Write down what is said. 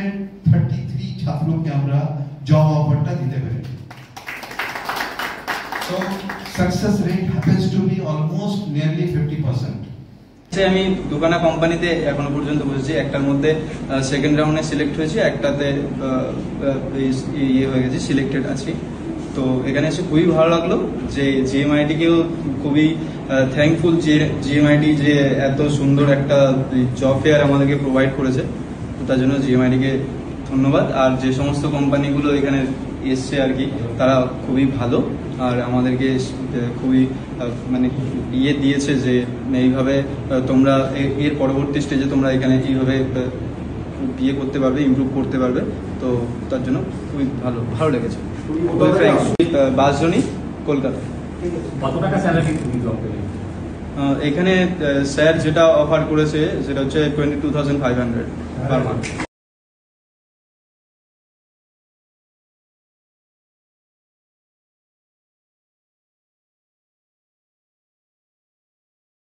233 ছাত্রকে আমরা জব অফারটা দিতে পেরেছি। So success rate happens to be almost nearly 50%. আমি দুখানা কোম্পানিতে এখনো পর্যন্ত বসেছি, একটার মধ্যে সেকেন্ড রাউন্ডে সিলেক্ট হয়েছি, একটাতে ইয়ে হয়ে গেছে, সিলেক্টেড আছি। তো এখানে এসে খুবই ভালো লাগলো যে জিএমআইটিকেও খুবই থ্যাঙ্কফুল যে জিএমআইটি যে এত সুন্দর একটা জব ফেয়ার আমাদেরকে প্রোভাইড করেছে, তো তার জন্য জিএমআইটিকে ধন্যবাদ। আর যে সমস্ত কোম্পানিগুলো এখানে এসছে আর কি, তারা খুবই ভালো আর আমাদেরকে খুবই মানে ইয়ে দিয়েছে যে এইভাবে তোমরা এর পরবর্তী স্টেজে তোমরা এখানে এইভাবে বিয়ে করতে পারবে, ইমপ্রুভ করতে পারবে। তো তার জন্য খুবই ভালো লেগেছে। 22 জনই কলকাতা। এখানে স্যার যেটা অফার করেছে সেটা হচ্ছে 22,500 পার মান্থ।